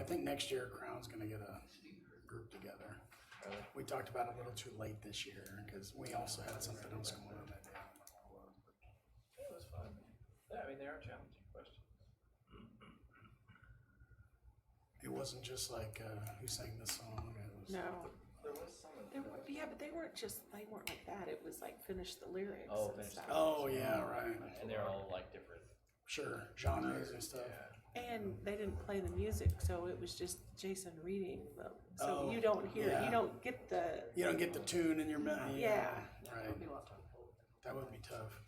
think next year Crown's gonna get a group together. We talked about it a little too late this year, because we also had something else going on that day. I don't know what it was, but Yeah, that's fine. Yeah, I mean, they are challenging questions. it wasn't just like, who sang this song, it was. No. There was some of They were, yeah, but they weren't like that. It was like finish the lyrics Oh, and finish stuff. Oh, yeah, right, and they're all like different. sure, genres and stuff. And they didn't play the music, so it was just Jason reading them. So Oh, you don't hear, yeah. you don't get the, You don't get the tune in your mouth. Yeah. Right, that would be tough.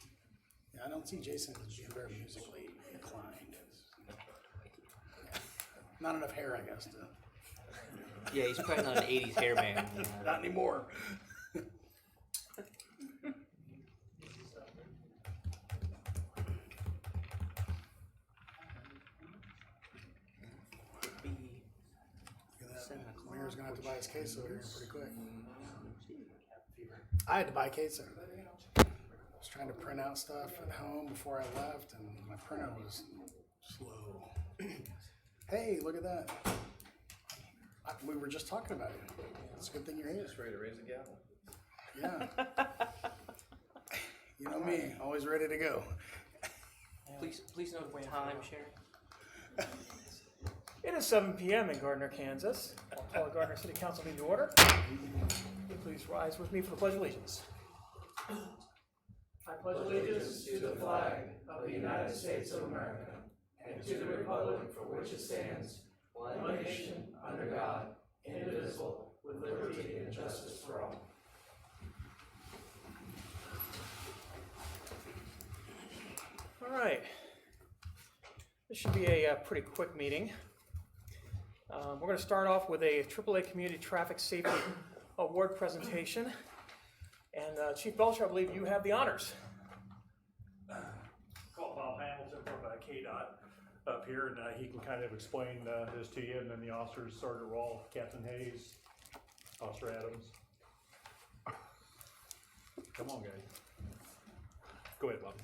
Yeah, I don't see Jason as being very musically inclined. Yeah. Not enough hair, I guess, to, Yeah, he's probably not an 80s hair man. not anymore. Mayor's gonna have to buy his queso here pretty quick. I had to buy queso. I was trying to print out stuff at home before I left, and my printer was slow. Hey, look at that. We were just talking about it. It's a good thing you're here. Just ready to raise the gavel. Yeah. You know me, always ready to go. Please note the time, Sharon. It is 7 p.m. in Gardner, Kansas. I'll call the Gardner City Council meeting to order. Will you please rise with me for the Pledge of Allegiance. I pledge allegiance to the flag of the United States of America and to the republic for which it stands, one nation, under God, indivisible, with liberty and justice for all. All right. This should be a pretty quick meeting. We're going to start off with a AAA Community Traffic Safety Award presentation. And Chief Belcher, I believe you have the honors. Call Bob Hamilton from KDOT up here, and he can kind of explain this to you, and then the officers, Sergeant Rawl, Captain Hayes, Officer Adams. Come on, guys. Go ahead, Bob.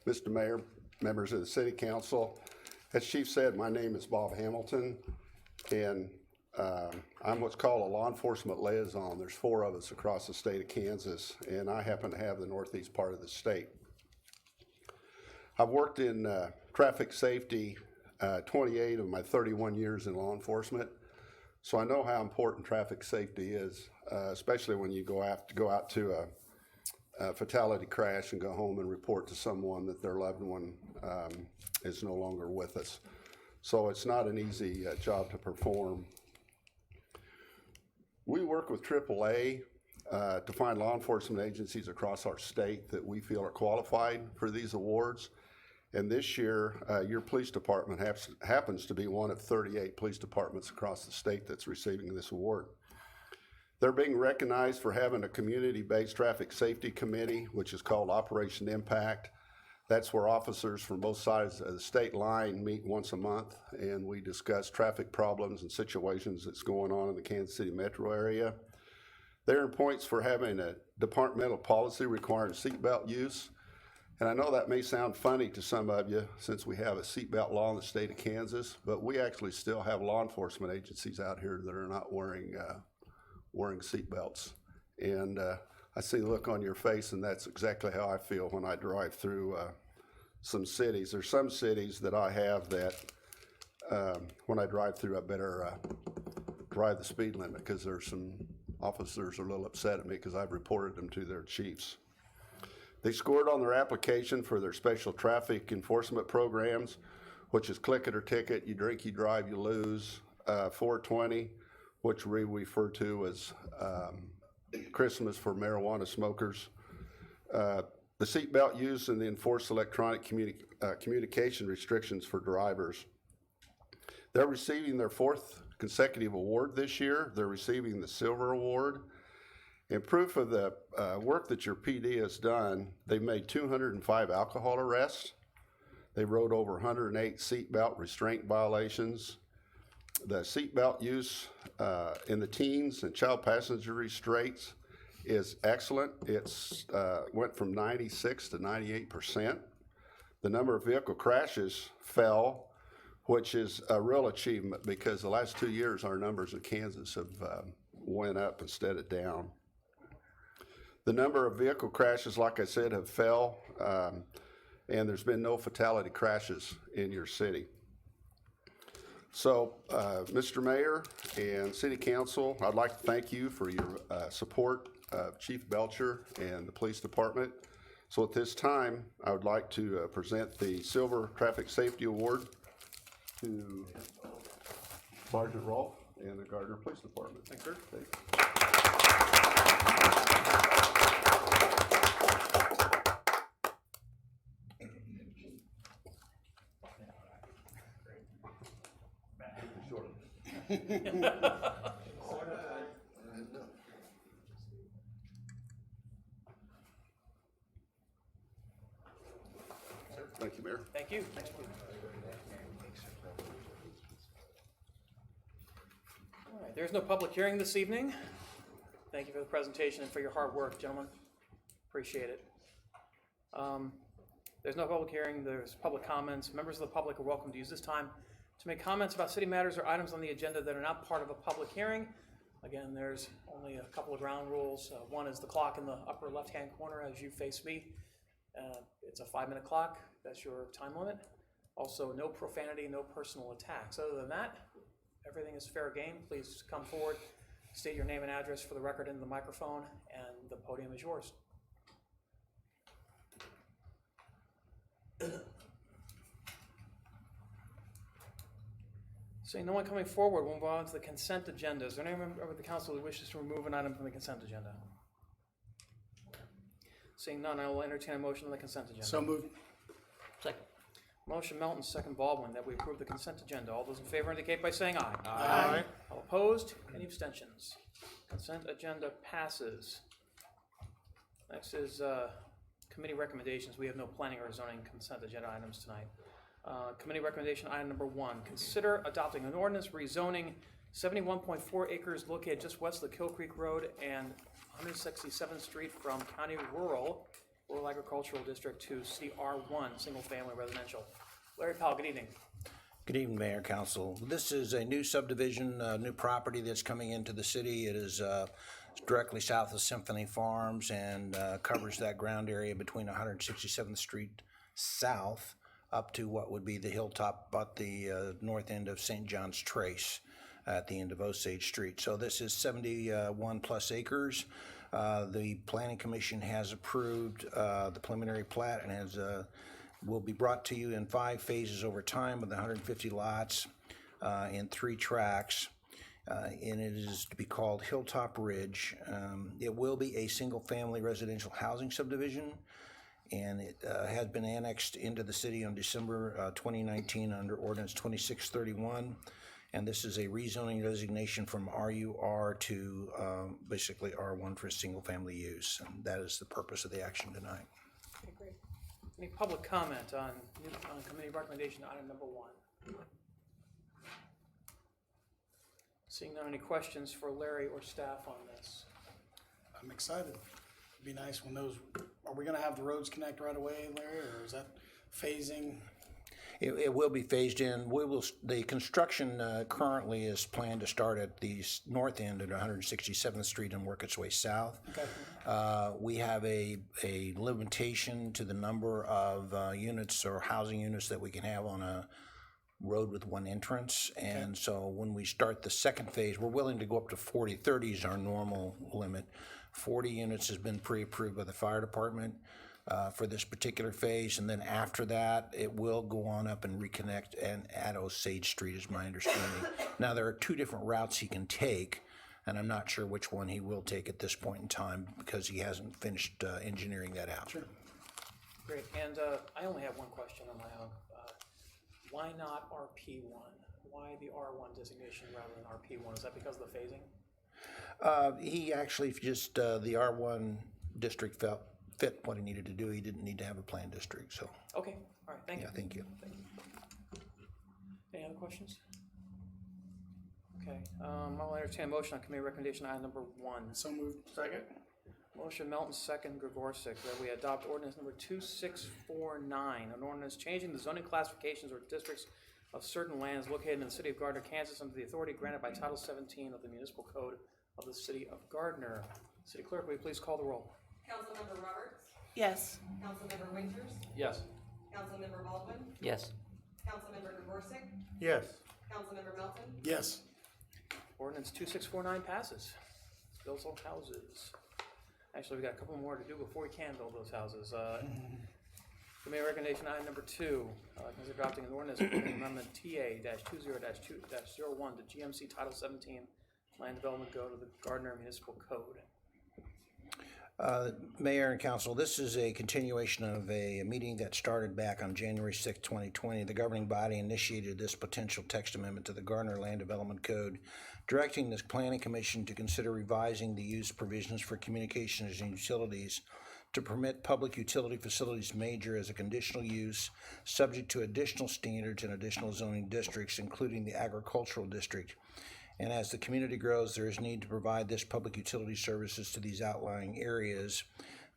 Mr. Mayor, members of the City Council, as Chief said, my name is Bob Hamilton, and I'm what's called a law enforcement liaison. There's 4 of us across the state of Kansas, and I happen to have the northeast part of the state. I've worked in traffic safety 28 of my 31 years in law enforcement, so I know how important traffic safety is, especially when you go out to a fatality crash and go home and report to someone that their loved one is no longer with us. So it's not an easy job to perform. We work with AAA to find law enforcement agencies across our state that we feel are qualified for these awards. And this year, your police department happens to be one of 38 police departments across the state that's receiving this award. They're being recognized for having a community-based traffic safety committee, which is called Operation Impact. That's where officers from both sides of the state line meet once a month, and we discuss traffic problems and situations that's going on in the Kansas City metro area. They earn points for having a departmental policy requiring seatbelt use. And I know that may sound funny to some of you since we have a seatbelt law in the state of Kansas, but we actually still have law enforcement agencies out here that are not wearing seatbelts. And I see the look on your face, and that's exactly how I feel when I drive through some cities. There's some cities that I have that when I drive through, I better drive the speed limit because there's some officers are a little upset at me because I've reported them to their chiefs. They scored on their application for their special traffic enforcement programs, which is click it or ticket, you drink, you drive, you lose, 420, which we refer to as Christmas for marijuana smokers. The seatbelt use and the enforced electronic communication restrictions for drivers. They're receiving their 4th consecutive award this year. They're receiving the Silver Award. In proof of the work that your PD has done, they've made 205 alcohol arrests. They wrote over 108 seatbelt restraint violations. The seatbelt use in the teens and child passenger restraints is excellent. It's went from 96 to 98%. The number of vehicle crashes fell, which is a real achievement because the last 2 years, our numbers in Kansas have went up instead of down. The number of vehicle crashes, like I said, have fell, and there's been no fatality crashes in your city. So, Mr. Mayor and City Council, I'd like to thank you for your support of Chief Belcher and the Police Department. So at this time, I would like to present the Silver Traffic Safety Award to Sergeant Rolfe and the Gardner Police Department. Thanks, sir. Thank you, Mayor. Thank you. All right, there's no public hearing this evening. Thank you for the presentation and for your hard work, gentlemen. Appreciate it. There's no public hearing, there's public comments. Members of the public are welcome to use this time to make comments about city matters or items on the agenda that are not part of a public hearing. Again, there's only a couple of ground rules. One is the clock in the upper left-hand corner as you face me. It's a 5-minute clock. That's your time limit. Also, no profanity, no personal attacks. Other than that, everything is fair game. Please come forward, state your name and address for the record into the microphone, and the podium is yours. Seeing no one coming forward, we'll move on to the consent agenda. Is there any member of the council who wishes to remove an item from the consent agenda? Seeing none, I will entertain a motion on the consent agenda. So moved. Second. Motion Melton, second Baldwin, that we approve the consent agenda. All those in favor indicate by saying aye. Aye. All opposed? Any abstentions? Consent agenda passes. Next is committee recommendations. We have no planning or zoning consent agenda items tonight. Committee recommendation item number 1, consider adopting an ordinance rezoning 71.4 acres located just west of the Kill Creek Road and 167th Street from County Rural Agricultural District to CR1, Single Family Residential. Larry Powell, good evening. Good evening, Mayor, Council. This is a new subdivision, new property that's coming into the city. It is directly south of Symphony Farms and covers that ground area between 167th Street South up to what would be the hilltop at the north end of St. John's Trace at the end of Osage Street. So this is 71 plus acres. The Planning Commission has approved the preliminary plat and has will be brought to you in 5 phases over time with 150 lots in 3 tracks. And it is to be called Hilltop Ridge. It will be a single-family residential housing subdivision, and it has been annexed into the city on December 2019 under Ordinance 2631. And this is a rezoning designation from RUR to basically R1 for single-family use. And that is the purpose of the action tonight. Okay, great. Any public comment on committee recommendation item number 1? Seeing none, any questions for Larry or staff on this? I'm excited. It'd be nice when those, are we gonna have the roads connect right away, Larry, or is that phasing? It will be phased in. The construction currently is planned to start at the north end at 167th Street and work its way south. Okay. We have a limitation to the number of units or housing units that we can have on a road with 1 entrance. And so when we start the second phase, we're willing to go up to 40. 30 is our normal limit. 40 units has been pre-approved by the fire department for this particular phase, and then after that, it will go on up and reconnect and at Osage Street is my understanding. Now, there are 2 different routes he can take, and I'm not sure which one he will take at this point in time because he hasn't finished engineering that out. Sure. Great, and I only have one question on my own. Why not RP1? Why the R1 designation rather than RP1? Is that because of the phasing? He actually just, the R1 district fit what he needed to do. He didn't need to have a planned district, so. Okay, all right, thank you. Yeah, thank you. Thank you. Any other questions? Okay, I'll entertain a motion on committee recommendation item number 1. So moved. Second. Motion Melton, second Gregorsek, that we adopt ordinance number 2649, an ordinance changing the zoning classifications or districts of certain lands located in the city of Gardner, Kansas, under the authority granted by Title 17 of the Municipal Code of the city of Gardner. City Clerk, will you please call the roll? Councilmember Roberts, Yes. Councilmember Winters, Yes. Councilmember Baldwin, Yes. Councilmember Jaworski, Yes. Councilmember Melton, Yes. Ordinance 2649 passes. Builds all houses. Actually, we got a couple more to do before we can build those houses. Committee recommendation item number 2, consider adopting an ordinance approving amendment TA-20-2-01 to GMC Title 17 Land Development Code of the Gardner Municipal Code. Mayor and council, this is a continuation of a meeting that started back on January 6, 2020. The governing body initiated this potential text amendment to the Gardner Land Development Code, directing this planning commission to consider revising the use provisions for communications and utilities to permit public utility facilities major as a conditional use, subject to additional standards and additional zoning districts, including the agricultural district. And as the community grows, there is need to provide this public utility services to these outlying areas.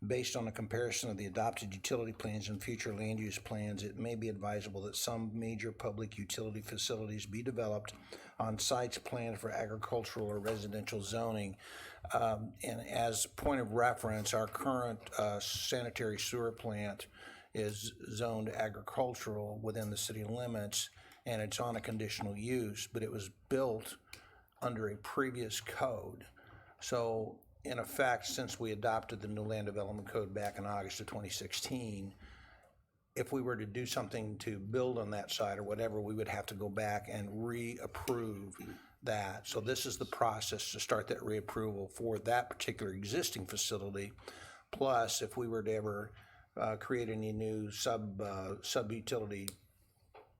Based on a comparison of the adopted utility plans and future land use plans, it may be advisable that some major public utility facilities be developed on sites planned for agricultural or residential zoning. And as point of reference, our current sanitary sewer plant is zoned agricultural within the city limits, and it's on a conditional use, but it was built under a previous code. So in effect, since we adopted the new land development code back in August of 2016, if we were to do something to build on that site or whatever, we would have to go back and reapprove that. So this is the process to start that reapproval for that particular existing facility. Plus, if we were to ever create any new sub-utility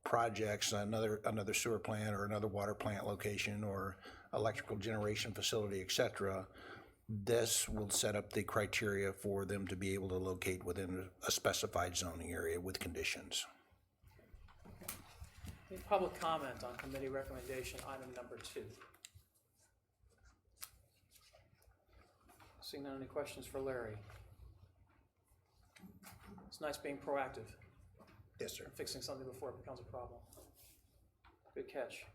projects, another sewer plant or another water plant location or electrical generation facility, etc., this will set up the criteria for them to be able to locate within a specified zoning area with conditions. Any public comment on committee recommendation item number 2? Seeing none, any questions for Larry? It's nice being proactive. Yes, sir. Fixing something before it becomes a problem. Good catch.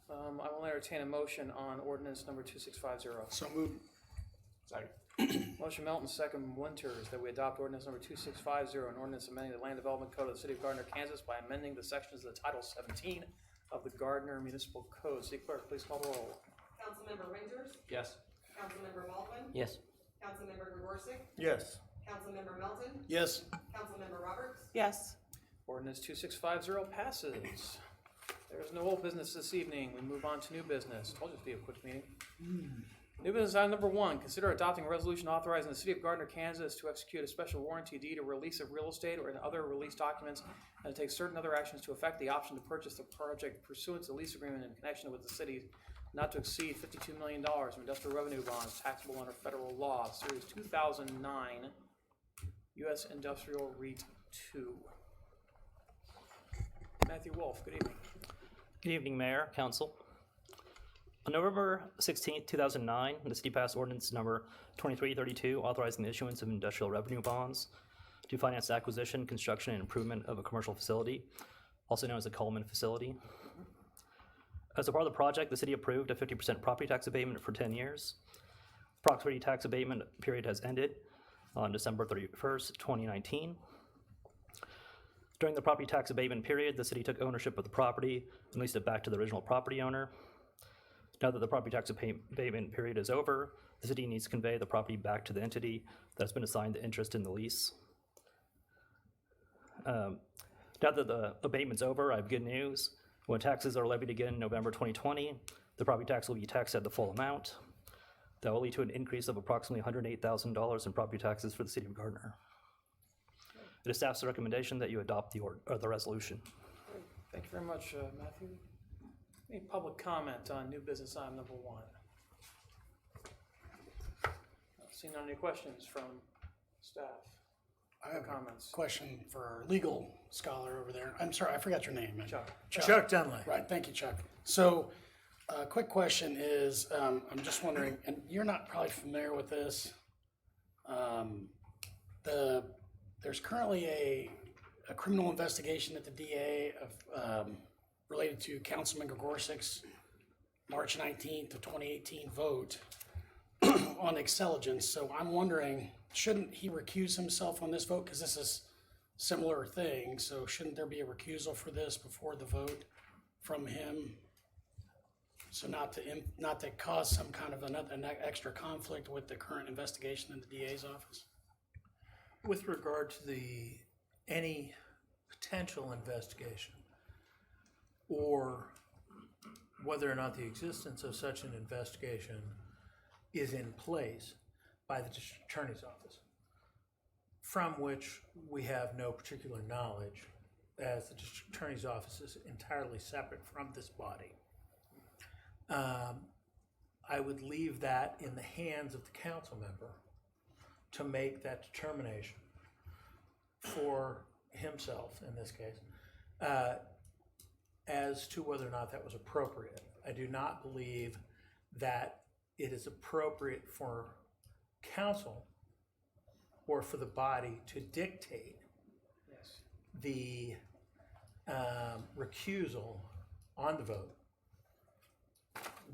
I will entertain a motion on ordinance number 2650. So moved. Motion Melton, second Winters, that we adopt ordinance number 2650, an ordinance amending the Land Development Code of the City of Gardner, Kansas by amending the sections of the Title 17 of the Gardner Municipal Code. City Clerk, please call the roll. Councilmember Winters, Yes. Councilmember Baldwin, Yes. Councilmember Jaworski, Yes. Councilmember Melton, Yes. Councilmember Roberts, Yes. Ordinance 2650 passes. There is no old business this evening. We move on to new business. I'll just be a quick meeting. New business item number 1, consider adopting a resolution authorizing the City of Gardner, Kansas to execute a special warranty deed or release of real estate or other release documents and to take certain other actions to effect the option to purchase the project pursuant to the lease agreement in connection with the city not to exceed $52 million of industrial revenue bonds taxable under federal law, Series 2009, U.S. Industrial REIT 2. Matthew Wolf, good evening. Good evening, Mayor, Council. On November 16, 2009, the city passed ordinance number 2332, authorizing the issuance of industrial revenue bonds to finance the acquisition, construction, and improvement of a commercial facility, also known as a Coleman facility. As a part of the project, the city approved a 50% property tax abatement for 10 years. The property tax abatement period has ended on December 31st, 2019. During the property tax abatement period, the city took ownership of the property and leased it back to the original property owner. Now that the property tax abatement period is over, the city needs to convey the property back to the entity that's been assigned the interest in the lease. Now that the abatement's over, I have good news. When taxes are levied again in November 2020, the property tax will be taxed at the full amount. That will lead to an increase of approximately $108,000 in property taxes for the city of Gardner. It is staff's recommendation that you adopt the resolution. Thank you very much, Matthew. Any public comment on new business item number 1? Seeing none, any questions from staff? I have Comments? a question for our legal scholar over there. I'm sorry, I forgot your name. Chuck. Chuck Dunley. Right, thank you, Chuck. So, quick question is, I'm just wondering, and you're not probably familiar with this. There's currently a criminal investigation at the DA of related to Councilman Gregorsik's March 19th of 2018 vote on Excelligence. So I'm wondering, shouldn't he recuse himself on this vote? Because this is similar thing. So shouldn't there be a recusal for this before the vote from him? So not to cause some kind of an extra conflict with the current investigation in the DA's office? With regard to any potential investigation, or whether or not the existence of such an investigation is in place by the district attorney's office, from which we have no particular knowledge, as the district attorney's office is entirely separate from this body. I would leave that in the hands of the council member to make that determination for himself, in this case, as to whether or not that was appropriate. I do not believe that it is appropriate for council or for the body to dictate the recusal on the vote.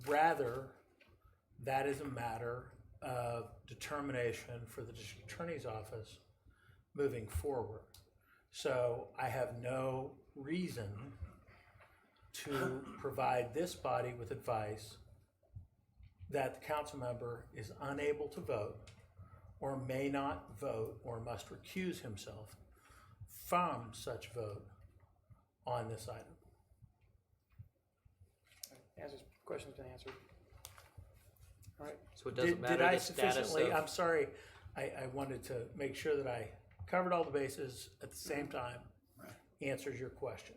Rather, that is a matter of determination for the district attorney's office moving forward. So I have no reason to provide this body with advice that the council member is unable to vote or may not vote or must recuse himself from such vote on this item. Question's been answered. All right. So it doesn't matter Did I the status sufficiently, of. I'm sorry, I wanted to make sure that I covered all the bases at the same time, answers your question.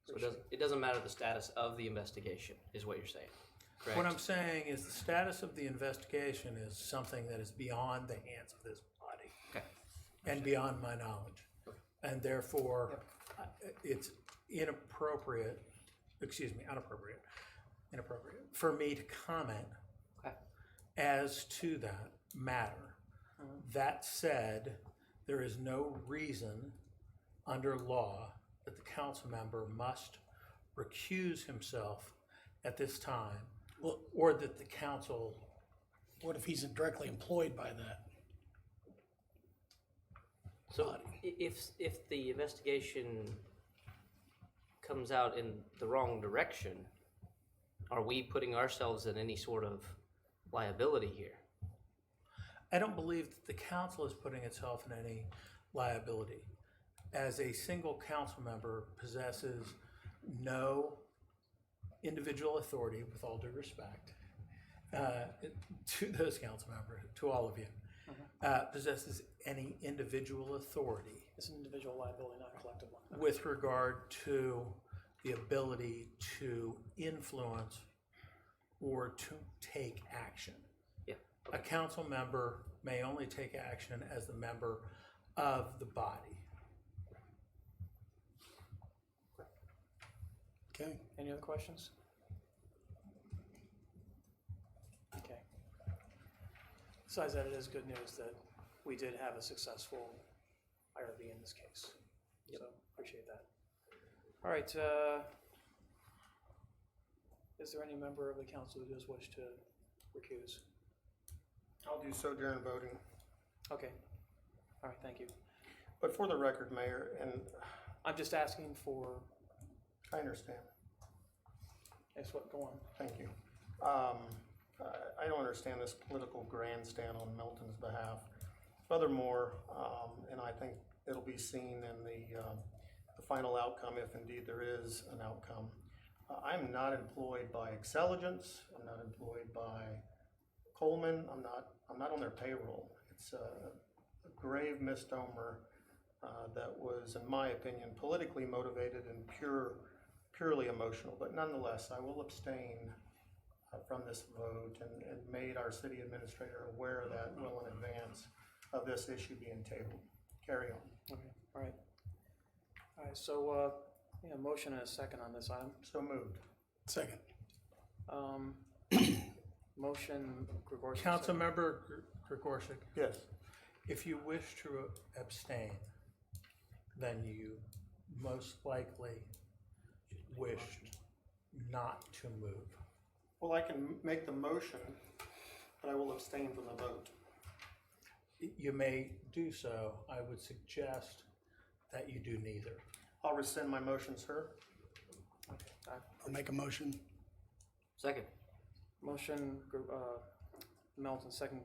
So it doesn't matter the status of the investigation, is what you're saying, correct? What I'm saying is the status of the investigation is something that is beyond the hands of this body. Okay. And beyond my knowledge. And therefore, it's inappropriate for me to comment Okay. as to that matter. That said, there is no reason under law that the council member must recuse himself at this time, or that the council. What if he's directly employed by that? So if the investigation comes out in the wrong direction, are we putting ourselves in any sort of liability here? I don't believe that the council is putting itself in any liability. As a single council member possesses no individual authority, with all due respect, to those council members, to all of you, possesses any individual authority. It's an individual liability, not a collective one. With regard to the ability to influence or to take action. Yeah. A council member may only take action as the member of the body. Okay. Any other questions? Okay. Besides that, it is good news that we did have a successful IRB in this case. Yep. So appreciate that. All right. Is there any member of the council who does wish to recuse? I'll do so during voting. Okay. All right. Thank you. But for the record, Mayor, and I'm just asking for. I understand. Yes. What? Go on. Thank you. I don't understand this political grandstand on Milton's behalf. Furthermore, and I think it'll be seen in the final outcome, if indeed there is an outcome. I'm not employed by Excelligence. I'm not employed by Coleman. I'm not on their payroll. It's a grave misnomer that was, in my opinion, politically motivated and purely emotional. But nonetheless, I will abstain from this vote and made our city administrator aware of that well in advance of this issue being tabled. Carry on. Okay. All right. All right. So, motion and a second on this item. So moved. Second. Motion, Gregorczyk. Councilmember Gregorczyk, Yes. if you wish to abstain, then you most likely wished not to move? Well, I can make the motion, but I will abstain from the vote. You may do so. I would suggest that you do neither. I'll rescind my motion, sir. I'll make a motion. Second. Motion, Melton, second,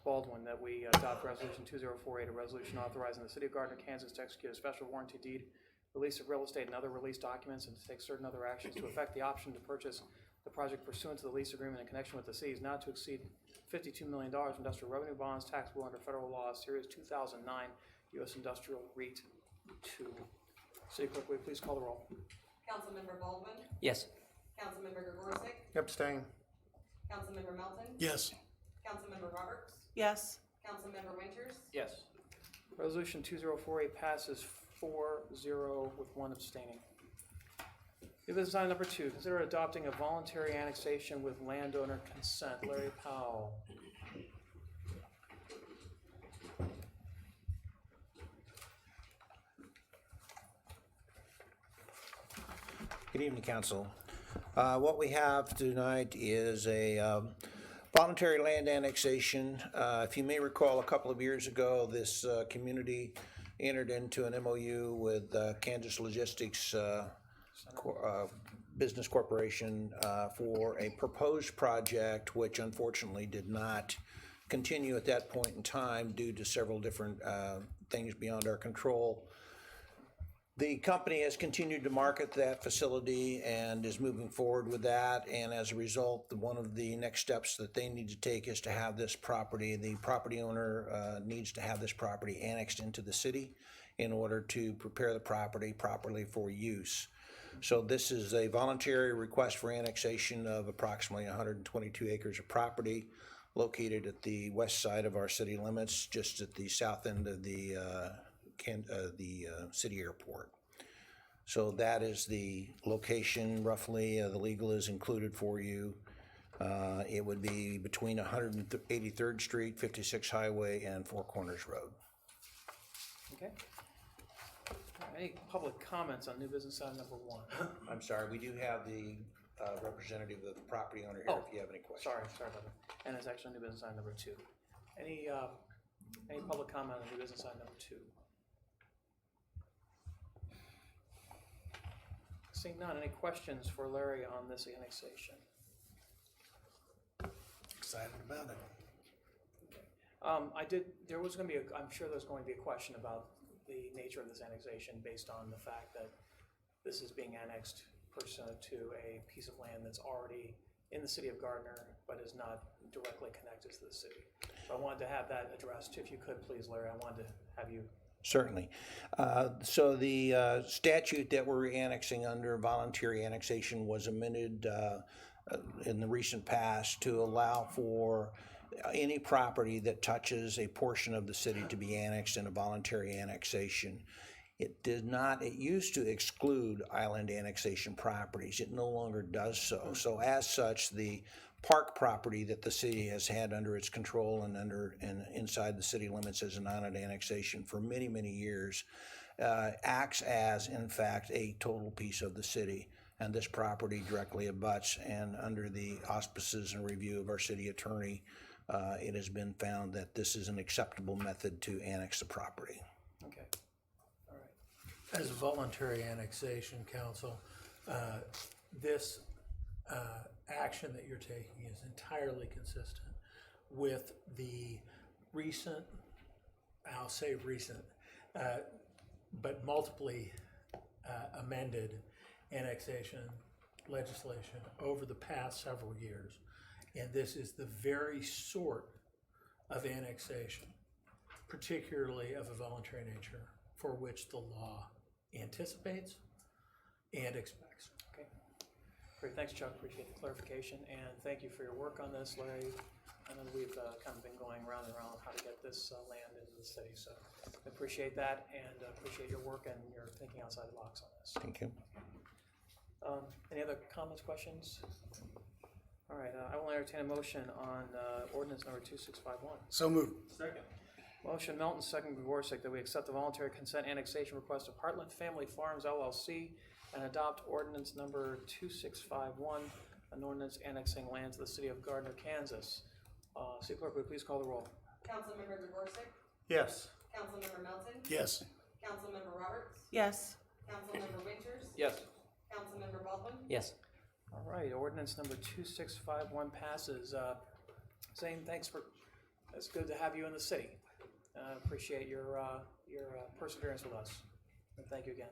Baldwin, that we adopt resolution 2048, a resolution authorizing the city of Gardner, Kansas to execute a special warranty deed, release of real estate and other release documents, and to take certain other actions to effect the option to purchase the project pursuant to the lease agreement in connection with the city's not to exceed $52 million industrial revenue bonds taxable under federal law, series 2009, U.S. Industrial REIT 2. City Clerk, will you please call the roll? Councilmember Baldwin, Yes. Councilmember Grigorzik, Abstain. Councilmember Melton, Yes. Councilmember Roberts, Yes. Councilmember Winters, Yes. Resolution 2048 passes 4-0 with one abstaining. New business item number 2, consider adopting a voluntary annexation with landowner consent. Larry Powell. Good evening, council. What we have tonight is a voluntary land annexation. If you may recall, a couple of years ago, this community entered into an MOU with Kansas Logistics Business Corporation for a proposed project, which unfortunately did not continue at that point in time due to several different things beyond our control. The company has continued to market that facility and is moving forward with that, and as a result, one of the next steps that they need to take is to have this property, the property owner needs to have this property annexed into the city in order to prepare the property properly for use. So this is a voluntary request for annexation of approximately 122 acres of property located at the west side of our city limits, just at the south end of the city airport. So that is the location roughly. The legal is included for you. It would be between 183rd Street, 56 Highway, and Four Corners Road. Okay. Any public comments on new business item number 1? I'm sorry, we do have the representative of the property owner here if you have any questions. Sorry about that. And it's actually new business item number 2. Any public comment on new business item number 2? Seeing none, any questions for Larry on this annexation? Excited about it. There was going to be I'm sure there's going to be a question about the nature of this annexation based on the fact that this is being annexed pursuant to a piece of land that's already in the city of Gardner, but is not directly connected to the city. So I wanted to have that addressed. If you could, please, Larry, I wanted to have you. Certainly. So the statute that we're annexing under, voluntary annexation, was amended in the recent past to allow for any property that touches a portion of the city to be annexed in a voluntary annexation. It used to exclude island annexation properties. It no longer does so. So as such, the park property that the city has had under its control and inside the city limits as an island annexation for many, many years acts as, in fact, a total piece of the city. And this property directly abuts, and under the auspices and review of our city attorney, it has been found that this is an acceptable method to annex the property. Okay. All right. As a voluntary annexation, council, this action that you're taking is entirely consistent with the recent, I'll say recent, but multiply amended annexation legislation over the past several years. And this is the very sort of annexation, particularly of a voluntary nature, for which the law anticipates and expects. Okay. Great. Thanks, Chuck. Appreciate the clarification. And thank you for your work on this, Larry. I know we've kind of been going round and round how to get this land into the city. So I appreciate that, and appreciate your work and your thinking outside the box on this. Thank you. Any other comments, questions? All right, I will entertain a motion on ordinance number 2651. So moved. Second. Motion Melton, second Grigorzik, that we accept the voluntary consent annexation request of Heartland Family Farms LLC and adopt ordinance number 2651, an ordinance annexing land to the city of Gardner, Kansas. City Clerk, would you please call the roll? Councilmember Gregorczyk, Yes. Councilmember Melton, Yes. Councilmember Roberts, Yes. Councilmember Winters, Yes. Councilmember Baldwin, Yes. All right, ordinance number 2651 passes. Zane, thanks for, it's good to have you in the city. Appreciate your perseverance with us. And thank you again.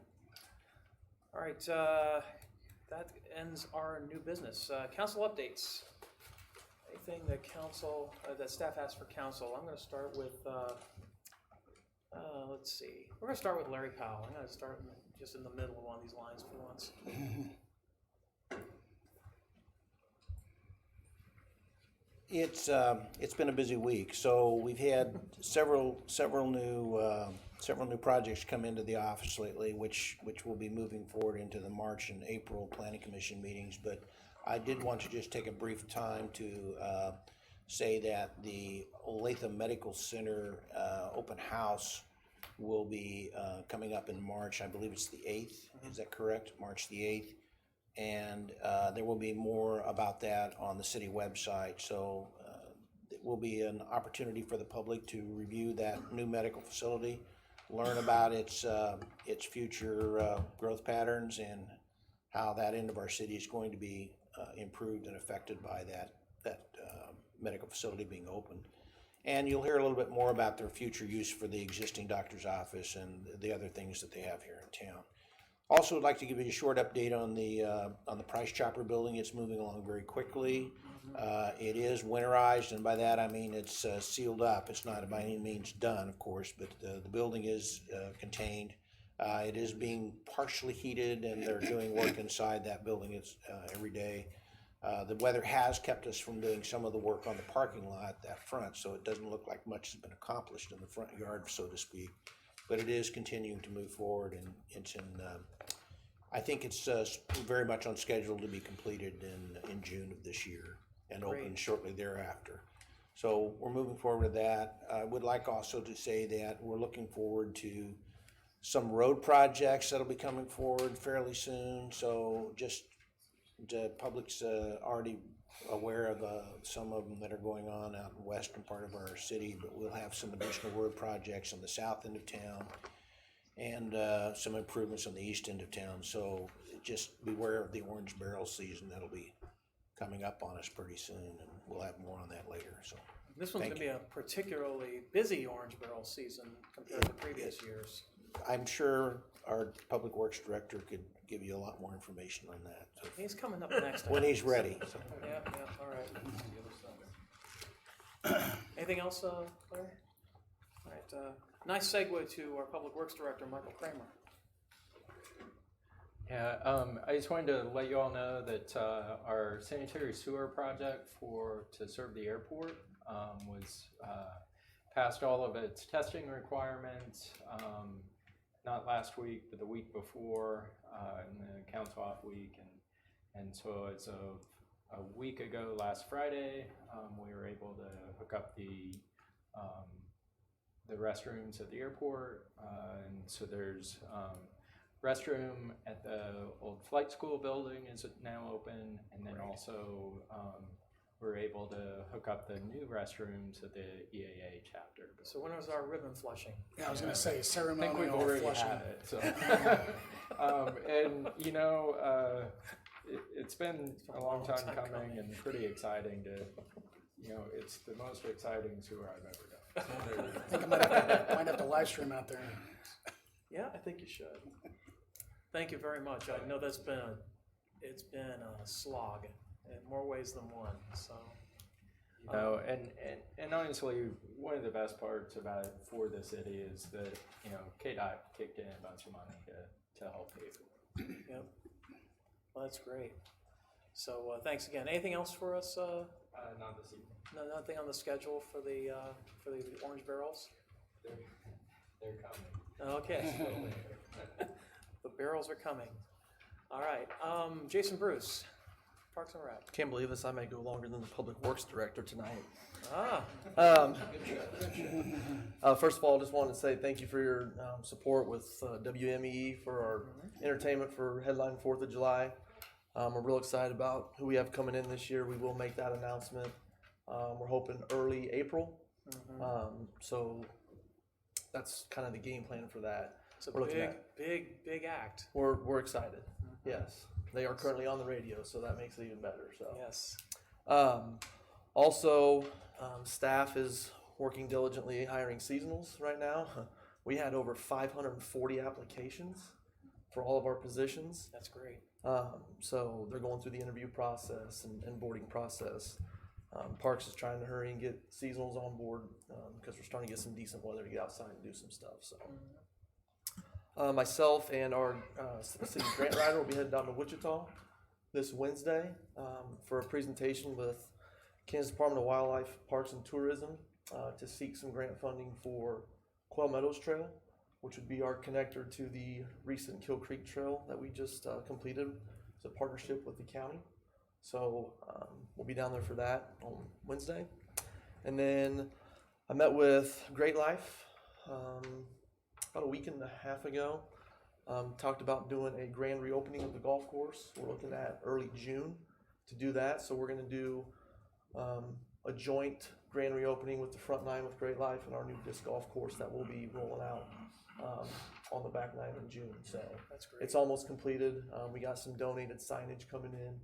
All right, that ends our new business. Council updates. Anything that council, that staff asked for council. I'm going to start with, let's see. We're going to start with Larry Powell. I'm going to start just in the middle of one of these lines for once. It's been a busy week. So we've had several new projects come into the office lately, which will be moving forward into the March and April Planning Commission meetings. But I did want to just take a brief time to say that the Latham Medical Center open house will be coming up in March. I believe it's the 8th. Is that correct? March the 8th. And there will be more about that on the city website. So it will be an opportunity for the public to review that new medical facility, learn about its future growth patterns and how that end of our city is going to be improved and affected by that medical facility being opened. And you'll hear a little bit more about their future use for the existing doctor's office and the other things that they have here in town. Also, I'd like to give you a short update on the Price Chopper building. It's moving along very quickly. It is winterized, and by that I mean it's sealed up. It's not by any means done, of course, but the building is contained. It is being partially heated, and they're doing work inside that building every day. The weather has kept us from doing some of the work on the parking lot, that front, so it doesn't look like much has been accomplished in the front yard, so to speak. But it is continuing to move forward, and it's I think it's very much on schedule to be completed in June of this year and open shortly thereafter. So we're moving forward with that. I would like also to say that we're looking forward to some road projects that'll be coming forward fairly soon. So just the public's already aware of some of them that are going on out in the western part of our city, but we'll have some additional road projects on the south end of town and some improvements on the east end of town. So just beware of the orange barrel season that'll be coming up on us pretty soon, and we'll have more on that later. So this one's going to be a particularly busy orange barrel season compared to previous years. I'm sure our public works director could give you a lot more information on that. So he's coming up next time. when he's ready. So. Yeah, all right. Anything else, Claire? All right. Nice segue to our public works director, Michael Kramer. Yeah, I just wanted to let you all know that our sanitary sewer project to serve the airport was passed all of its testing requirements, not last week, but the week before, in the council off week. And so as of a week ago, last Friday, we were able to hook up the restrooms at the airport. And so there's restroom at the old flight school building is now open, and then also we're able to hook up the new restrooms at the EAA chapter. So when was our ribbon flushing? Yeah, I was going to say I ceremonial think we've already flushing. had it. So. And you know, it's been a long time coming and pretty exciting to, you know, it's the most exciting sewer I've ever done. I think I might have to live stream out there. Yeah, I think you should. Thank you very much. I know it's been a slog in more ways than one. So, you know, and honestly, one of the best parts about it for the city is that, you know, KDOT kicked in a bunch of money to help pay for it. Yep. Well, that's great. So thanks again. Anything else for us? Not this evening. No, nothing on the schedule for the orange barrels. They're coming. Okay. The barrels are coming. All right. Jason Bruce. Parks and Rec. Can't believe this. I may go longer than the Public Works Director tonight. Ah, First of all, I just wanted to say thank you for your support with WMEE for our entertainment for headline 4th of July. We're real excited about who we have coming in this year. We will make that announcement. We're hoping early April. So that's kind of the game plan for that. it's a We're looking big act. We're excited. Yes, they are currently on the radio, so that makes it even better. So Yes. Also, staff is working diligently hiring seasonals right now. We had over 540 applications for all of our positions. That's great. So they're going through the interview process and boarding process. Parks is trying to hurry and get seasonals on board because we're starting to get some decent weather to get outside and do some stuff. So myself and our city grant writer will be headed down to Wichita this Wednesday for a presentation with Kansas Department of Wildlife, Parks and Tourism to seek some grant funding for Quail Meadows Trail, which would be our connector to the recent Kill Creek Trail that we just completed. It's a partnership with the county. So we'll be down there for that on Wednesday. And then I met with Great Life about a week and a half ago. Talked about doing a grand reopening of the golf course. We're looking at early June to do that. So we're going to do a joint grand reopening with the front nine with Great Life and our new disc golf course that will be rolling out on the back nine in June. So That's great. it's almost completed. We got some donated signage coming in.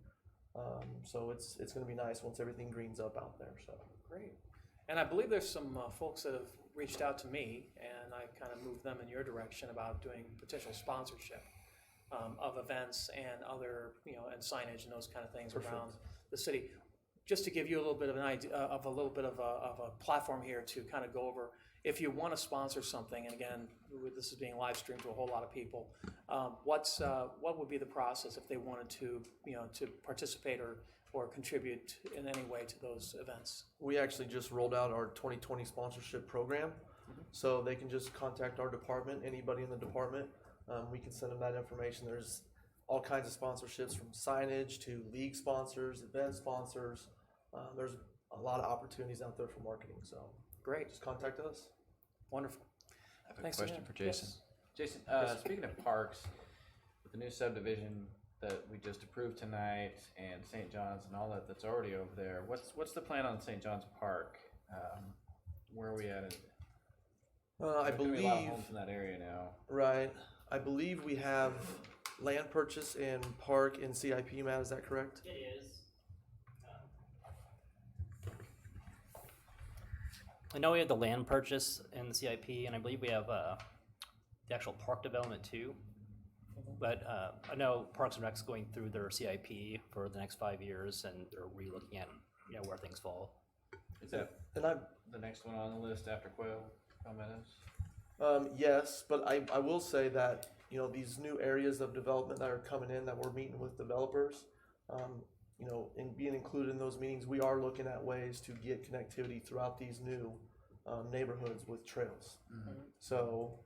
So it's going to be nice once everything greens up out there. So Great. And I believe there's some folks that have reached out to me, and I kind of moved them in your direction about doing potential sponsorship of events and other, and signage and those kind of things around the city. Just to give you a little bit of an idea of a platform here to kind of go over, if you want to sponsor something, and again, this is being live streamed to a whole lot of people, what would be the process if they wanted to, to participate or contribute in any way to those events? we actually just rolled out our 2020 sponsorship program. So they can just contact our department, anybody in the department. We can send them that information. There's all kinds of sponsorships from signage to league sponsors, event sponsors. There's a lot of opportunities out there for marketing. So Great. just contact us. Wonderful. I have a Thanks question again. for Jason. Yes. Jason, speaking of parks, with the new subdivision that we just approved tonight and St. John's and all that's already over there, what's the plan on St. John's Park? Where are we at? I There's gonna be a lot of believe, homes in that area now. right, I believe we have land purchase and park in CIP, Matt, is that correct? It is. I know we have the land purchase in the CIP, and I believe we have the actual park development too. But I know Parks and Rec's going through their CIP for the next 5 years, and they're re-looking at where things fall. Is that And I, the next one on the list after Quail Meadows? yes, but I will say that, these new areas of development that are coming in that we're meeting with developers, and being included in those meetings, we are looking at ways to get connectivity throughout these new neighborhoods with trails. So,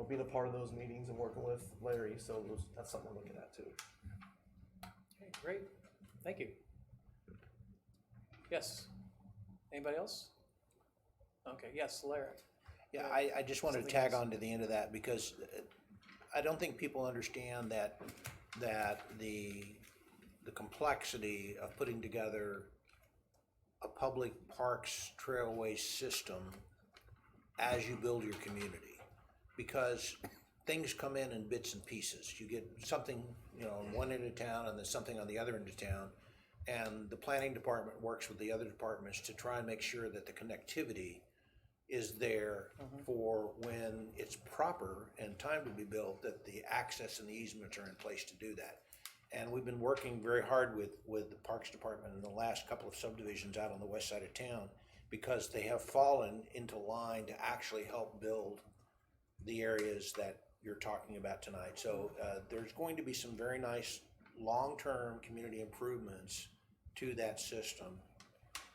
being a part of those meetings and working with Larry, so that's something we're looking at too. Okay, great. Thank you. Yes. Anybody else? Okay, yes, Larry. Yeah, I just wanted to tag on to the end of that because I don't think people understand that the complexity of putting together a public parks trailway system as you build your community, because things come in bits and pieces. You get something, on one end of town and then something on the other end of town, and the planning department works with the other departments to try and make sure that the connectivity is there for when it's proper and time to be built, that the access and the easements are in place to do that. And we've been working very hard with the Parks Department in the last couple of subdivisions out on the west side of town, because they have fallen into line to actually help build the areas that you're talking about tonight. So there's going to be some very nice long-term community improvements to that system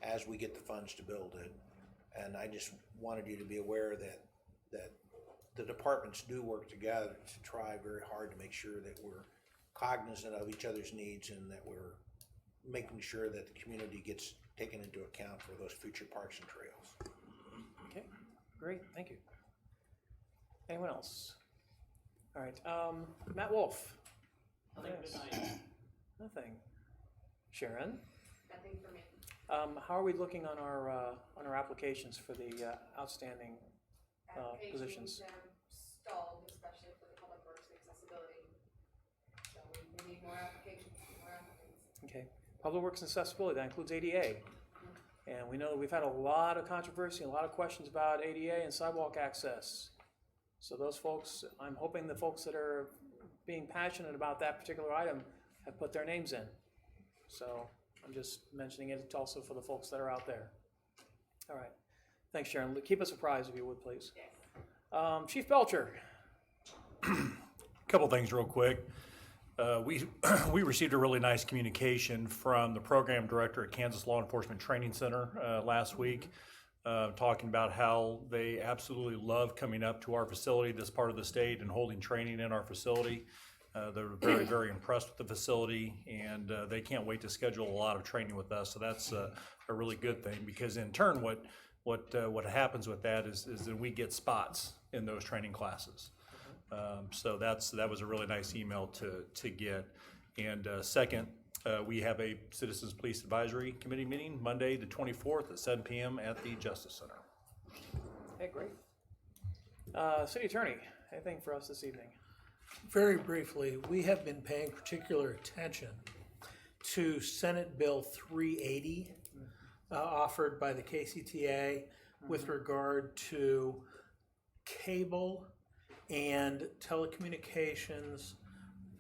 as we get the funds to build it. And I just wanted you to be aware that the departments do work together to try very hard to make sure that we're cognizant of each other's needs and that we're making sure that the community gets taken into account for those future parks and trails. Okay, great, thank you. Anyone else? All right, Matt Wolf. Nothing Yes. tonight. Nothing. Sharon? Nothing for me. How are we looking on our applications for the outstanding positions? Applications have stalled, especially for the public works and accessibility. So we need more applications, more applicants. Okay, Public Works and Accessibility, that includes ADA. And we know that we've had a lot of controversy, a lot of questions about ADA and sidewalk access. So those folks, I'm hoping the folks that are being passionate about that particular item have put their names in. So I'm just mentioning it also for the folks that are out there. All right, thanks Sharon. Keep us apprised if you would, please. Chief Belcher. Couple things real quick. We received a really nice communication from the program director at Kansas Law Enforcement Training Center last week, talking about how they absolutely love coming up to our facility, this part of the state, and holding training in our facility. They're very, very impressed with the facility, and they can't wait to schedule a lot of training with us. So that's a really good thing, because in turn, what happens with that is that we get spots in those training classes. So that was a really nice email to get. And second, we have a Citizens Police Advisory Committee meeting Monday, the 24th at 7 p.m. at the Justice Center. Okay, great. City Attorney, anything for us this evening? Very briefly, we have been paying particular attention to Senate Bill 380 offered by the KCTA with regard to cable and telecommunications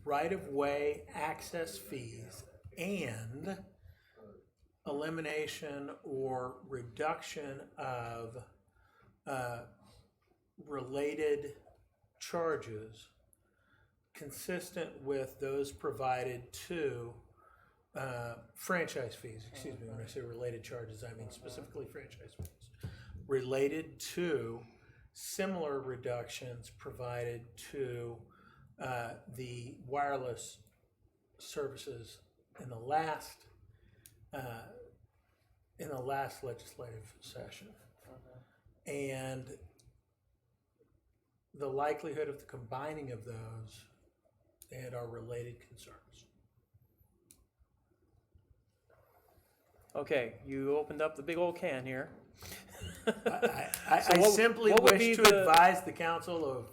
right-of-way access fees and elimination or reduction of related charges consistent with those provided to franchise fees, excuse me, when I say related charges, I mean specifically franchise fees, related to similar reductions provided to the wireless services in the last legislative session. And the likelihood of the combining of those and our related concerns. Okay, you opened up the big old can here. I So what- simply what would wish be to the- advise the council of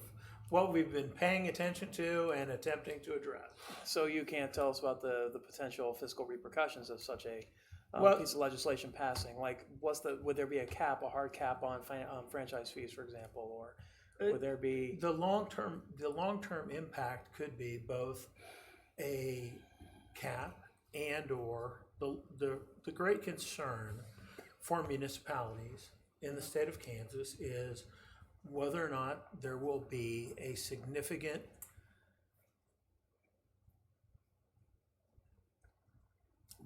what we've been paying attention to and attempting to address. So you can't tell us about the potential fiscal repercussions of such a Well- piece of legislation passing? Like, would there be a hard cap on franchise fees, for example, or would there be? The long-term impact could be both a cap and or the great concern for municipalities in the state of Kansas is whether or not there will be a significant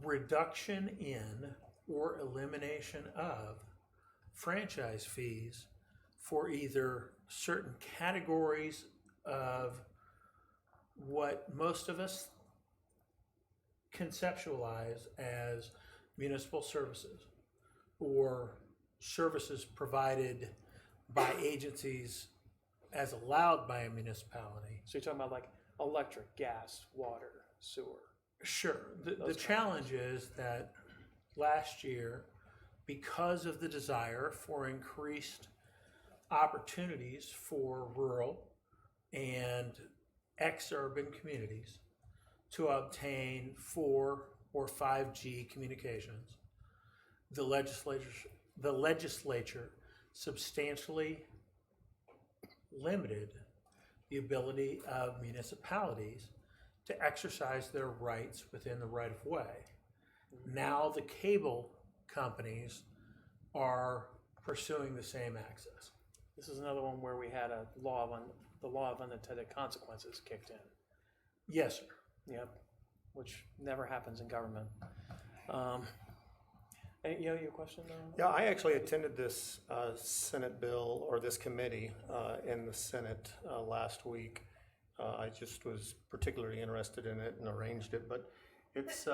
reduction in or elimination of franchise fees for either certain categories of what most of us conceptualize as municipal services or services provided by agencies as allowed by a municipality. So you're talking about like electric, gas, water, sewer. Sure. The challenge is that last year, because of the desire for increased opportunities for rural and ex-urban communities to obtain 4 or 5G communications, the legislature substantially limited the ability of municipalities to exercise their rights within the right-of-way. Now the cable companies are pursuing the same access. This is another one where we had the law of unintended consequences kicked in. Yes, sir. Yep, which never happens in government. Your question? Yeah, I actually attended this Senate bill, or this committee in the Senate last week. I just was particularly interested in it and arranged it, but it's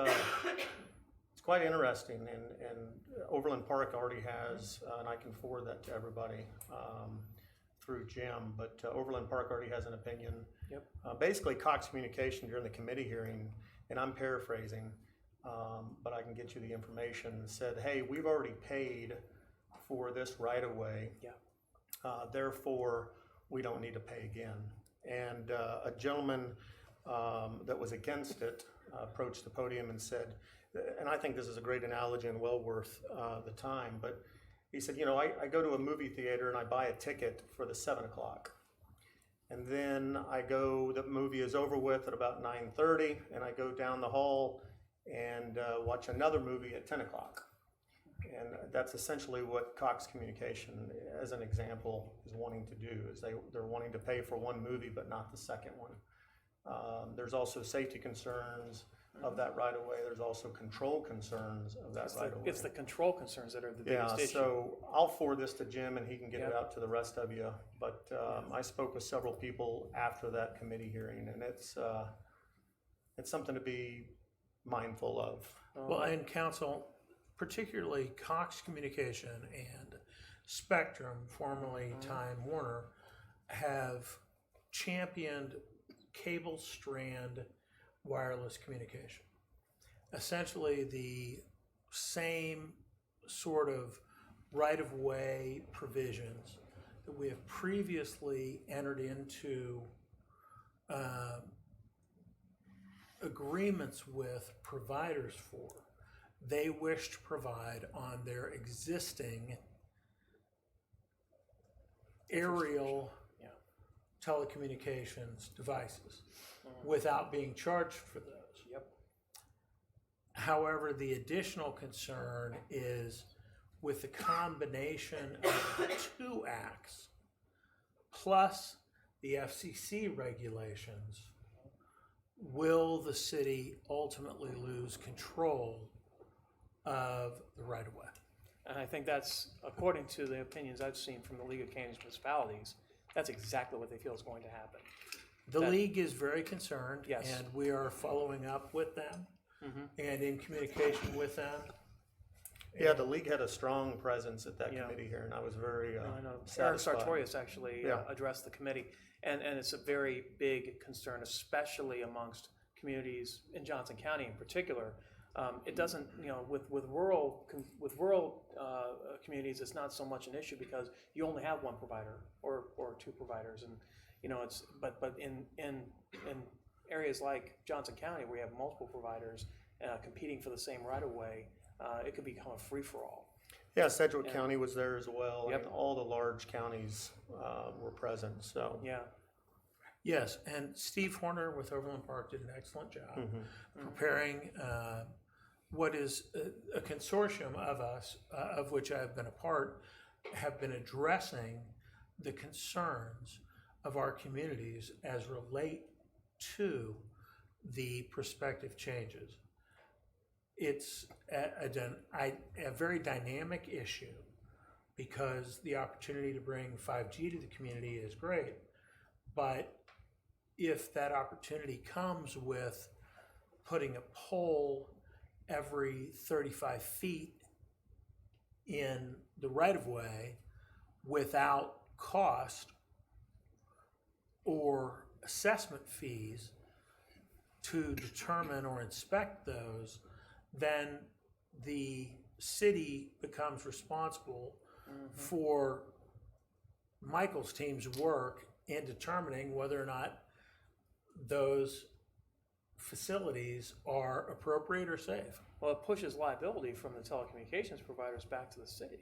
quite interesting, and Overland Park already has, and I can forward that to everybody through Jim, but Overland Park already has an opinion. Yep. Basically, Cox Communication during the committee hearing, and I'm paraphrasing, but I can get you the information, said, hey, we've already paid for this right-of-way. Yeah. Therefore, we don't need to pay again. And a gentleman that was against it approached the podium and said, and I think this is a great analogy and well worth the time, but he said, you know, I go to a movie theater and I buy a ticket for the 7 o'clock. And then the movie is over with at about 9:30, and I go down the hall and watch another movie at 10 o'clock. And that's essentially what Cox Communication, as an example, is wanting to do, is they're wanting to pay for one movie but not the second one. There's also safety concerns of that right of way. There's also control concerns of that right of way. It's the control concerns that are the biggest issue. So I'll forward this to Jim and he can get it out to the rest of you. But I spoke with several people after that committee hearing, and it's something to be mindful of. Well, and council, particularly Cox Communication and Spectrum, formerly Time Warner, have championed cable strand wireless communication. Essentially the same sort of right-of-way provisions that we have previously entered into agreements with providers for, they wish to provide on their existing aerial telecommunications devices without being charged for those. Yep. However, the additional concern is with the combination of the two acts plus the FCC regulations, will the city ultimately lose control of the right-of-way? And I think that's, according to the opinions I've seen from the League of Kansas Municipalities, that's exactly what they feel is going to happen. The league is very concerned, Yes. and we are following up with them and in communication with them. Yeah, the league had a strong presence at that committee here, and I was very I know. Eric satisfied. Sartorius actually addressed the committee, and it's a very big concern, especially amongst communities in Johnson County in particular. It doesn't, with rural communities, it's not so much an issue because you only have one provider or two providers, and but in areas like Johnson County where you have multiple providers competing for the same right of way, it could become a free for all. Yeah, Sedgwick County was there as well, Yep. and all the large counties were present. So Yeah. Yes, and Steve Horner with Overland Park did an excellent job preparing what is a consortium of us, of which I have been a part, have been addressing the concerns of our communities as relate to the prospective changes. It's a very dynamic issue because the opportunity to bring 5G to the community is great, but if that opportunity comes with putting a pole every 35 feet in the right-of-way without cost or assessment fees to determine or inspect those, then the city becomes responsible for Michael's team's work in determining whether or not those facilities are appropriate or safe. Well, it pushes liability from the telecommunications providers back to the city.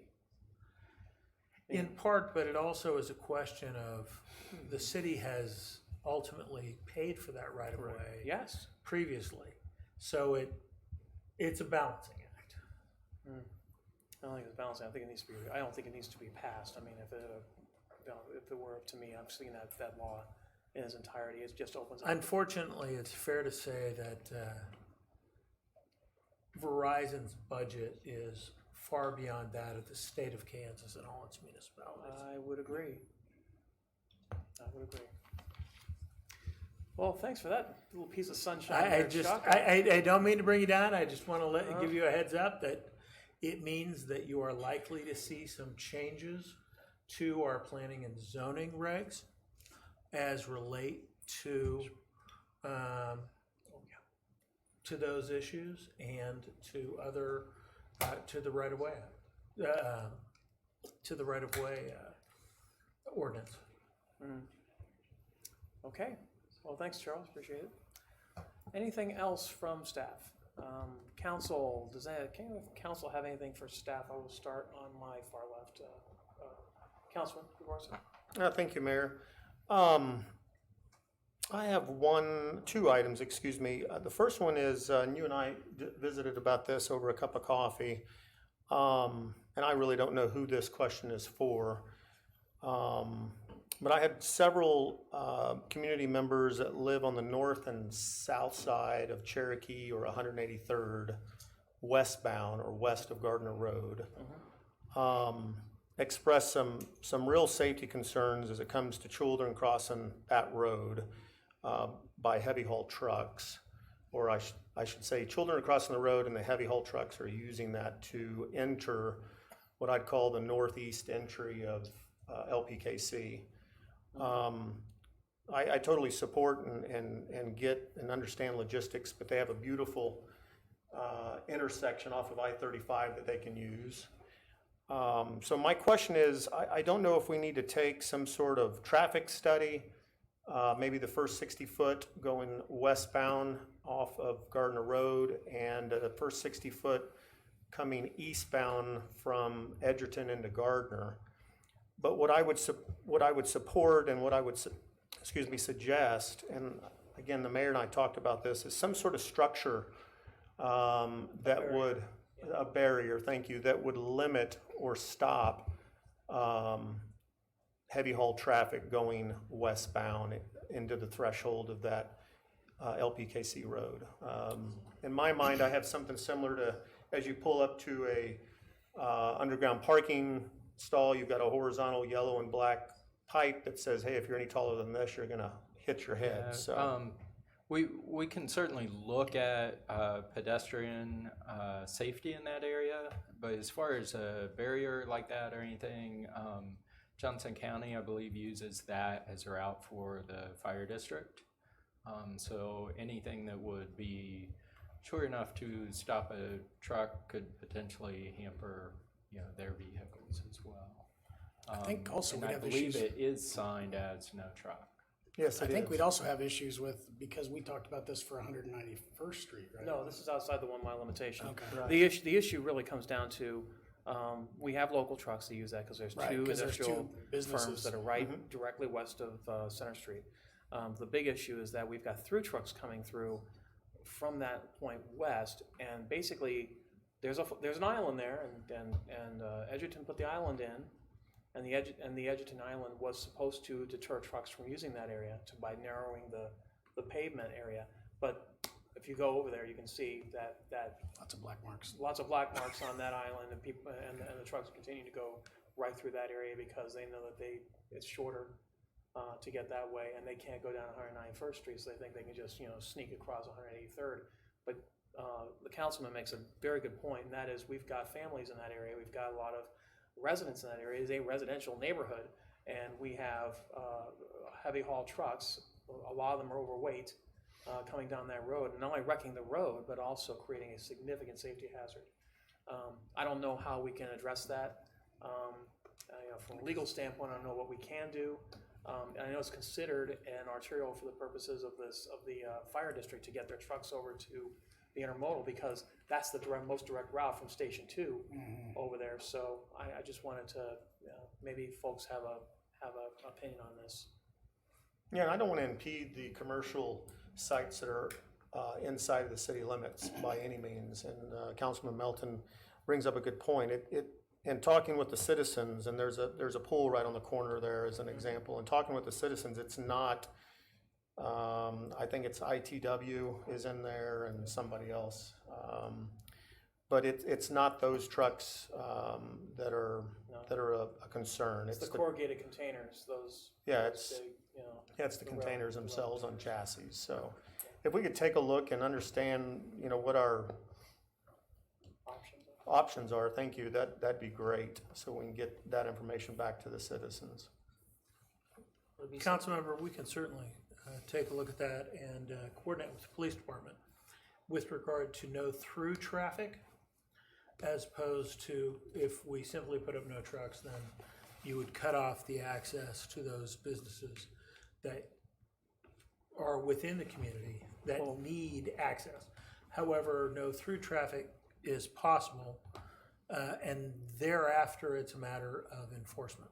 In part, but it also is a question of the city has ultimately paid for that right of way. Yes. Previously. So it's a balancing act. I don't think it's balancing. I don't think it needs to be passed. I mean, if it were up to me, I'm seeing that law in its entirety. It just opens up. Unfortunately, it's fair to say that Verizon's budget is far beyond that of the state of Kansas and all its municipalities. I would agree. Well, thanks for that little piece of sunshine. I there, just, Chuck. I don't mean to bring you down. I just want to give you a heads up that it means that you are likely to see some changes to our planning and zoning regs as relate to those issues and to other to the right of way ordinance. Okay. Well, thanks, Charles. Appreciate it. Anything else from staff? Council, can council have anything for staff? I will start on my far left. Councilman Gavorsa. Thank you, Mayor. I have two items, excuse me. The first one is, and you and I visited about this over a cup of coffee, and I really don't know who this question is for. But I had several community members that live on the north and south side of Cherokee or 183rd westbound or west of Gardner Road. Express some real safety concerns as it comes to children crossing that road by heavy haul trucks, or I should say children are crossing the road and the heavy haul trucks are using that to enter what I'd call the northeast entry of LPKC. I totally support and get and understand logistics, but they have a beautiful intersection off of I-35 that they can use. So my question is, I don't know if we need to take some sort of traffic study, maybe the first 60 foot going westbound off of Gardner Road and the first 60 foot coming eastbound from Edgerton into Gardner. But what I would support and what I would suggest, and again, the mayor and I talked about this, is some sort of structure that would, a barrier, thank you, that would limit or stop heavy haul traffic going westbound into the threshold of that LPKC road. In my mind, I have something similar to, as you pull up to a underground parking stall, you've got a horizontal yellow and black pipe that says, hey, if you're any taller than this, you're gonna hit your head. We can certainly look at pedestrian safety in that area, but as far as a barrier like that or anything, Johnson County, I believe, uses that as a route for the fire district. So anything that would be short enough to stop a truck could potentially hamper, their vehicles as well. I think also and we'd I have believe issues. it is signed as no truck. Yes, I think we'd also have issues with, because we talked about this for 191st Street, right? No, this is outside the 1 mile limitation. Okay. Right. The issue really comes down to, we have local trucks that use that because there's Right, two 'cause there's industrial two businesses. firms that are right directly west of Center Street. The big issue is that we've got through trucks coming through from that point west, and basically there's an island there, and Edgerton put the island in, and the Edgerton Island was supposed to deter trucks from using that area by narrowing the pavement area. But if you go over there, you can see that Lots of black marks. lots of black marks on that island, and people and the trucks continue to go right through that area because they know that it's shorter to get that way, and they can't go down 191st Street, so they think they can just sneak across 183rd. But the councilman makes a very good point, and that is we've got families in that area. We've got a lot of residents in that area. It is a residential neighborhood, and we have heavy haul trucks. A lot of them are overweight coming down that road, and not only wrecking the road, but also creating a significant safety hazard. I don't know how we can address that. From a legal standpoint, I don't know what we can do. I know it's considered an arterial for the purposes of the fire district to get their trucks over to the intermodal because that's the most direct route from Station 2 over there. So I just wanted to, maybe folks have a opinion on this. Yeah, and I don't want to impede the commercial sites that are inside of the city limits by any means. And Councilman Melton brings up a good point. In talking with the citizens, and there's a pool right on the corner there as an example, and talking with the citizens, it's not, I think it's ITW is in there and somebody else. But it's not those trucks that are a concern. It's the corrugated containers, those. Yeah, those you know. That's the containers themselves on chassis. So if we could take a look and understand, you know, what our options are, thank you, that'd be great. So we can get that information back to the citizens. Councilmember, we can certainly take a look at that and coordinate with the police department with regard to no through traffic, as opposed to if we simply put up no trucks, then you would cut off the access to those businesses that are within the community that need access. However, no through traffic is possible, and thereafter it's a matter of enforcement.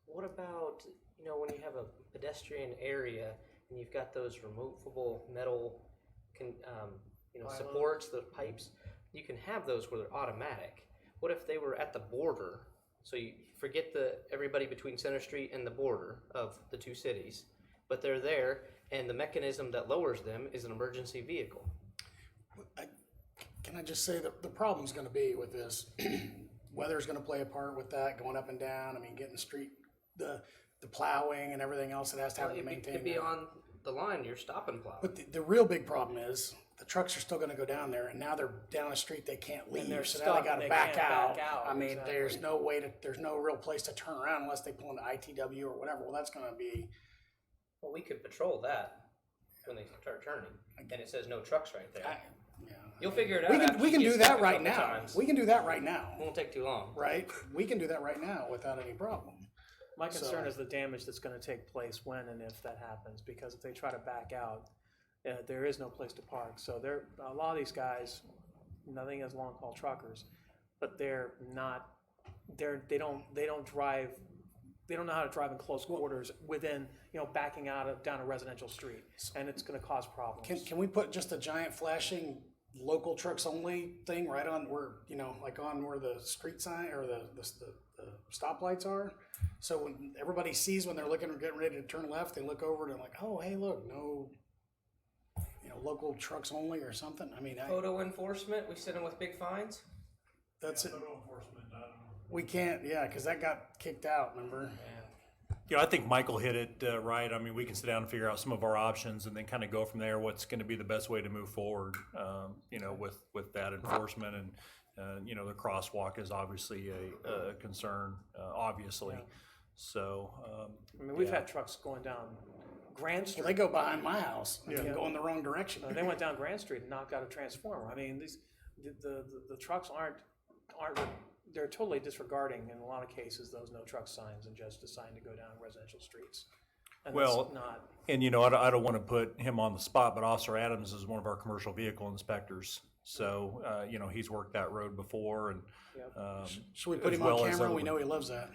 What about, you know, when you have a pedestrian area and you've got those removable metal, supports, the pipes, you can have those where they're automatic. What if they were at the border? So you forget everybody between Center Street and the border of the two cities, but they're there, and the mechanism that lowers them is an emergency vehicle. Can I just say that the problem's gonna be with this, weather's gonna play a part with that, going up and down, I mean, getting the street, the plowing and everything else that has to happen to maintain It'd be that. on the line, you're stopping plow. But the real big problem is, the trucks are still gonna go down there, and now they're down a street they can't leave, they're so now stuck they and gotta they back can't out. back out, I mean, exactly. there's no real place to turn around unless they pull into ITW or whatever, well, that's gonna be, Well, we could patrol that when they start turning, and it says no trucks right there. You'll figure it out. we can do that right a couple now, times. we can do that right now, Won't take too long. right? We can do that right now without any problem. My concern So- is the damage that's gonna take place when and if that happens, because if they try to back out, there is no place to park. So a lot of these guys, nothing as long haul truckers, but they don't drive, they don't know how to drive in close quarters within, backing out down a residential street, and it's gonna cause problems. Can we put just a giant flashing local trucks only thing right on where, like on where the street sign or the stoplights are? So when everybody sees when they're looking or getting ready to turn left, they look over and like, oh, hey, look, no, local trucks only or something. I mean, Photo enforcement, we send them with big fines? that's it. We can't, because that got kicked out, remember? I think Michael hit it right. I mean, we can sit down and figure out some of our options and then kind of go from there. What's going to be the best way to move forward, with that enforcement and, the crosswalk is obviously a concern, obviously. So, We've had trucks going down Grand Street. Well, they go behind my house, go in the wrong direction. They went down Grand Street and knocked out a transformer. I mean, the trucks aren't, they're totally disregarding in a lot of cases those no truck signs and just decide to go down residential streets. And well, that's not. And I don't want to put him on the spot, but Officer Adams is one of our commercial vehicle inspectors. So, he's worked that road before and. Should we put him on camera? We know he loves that.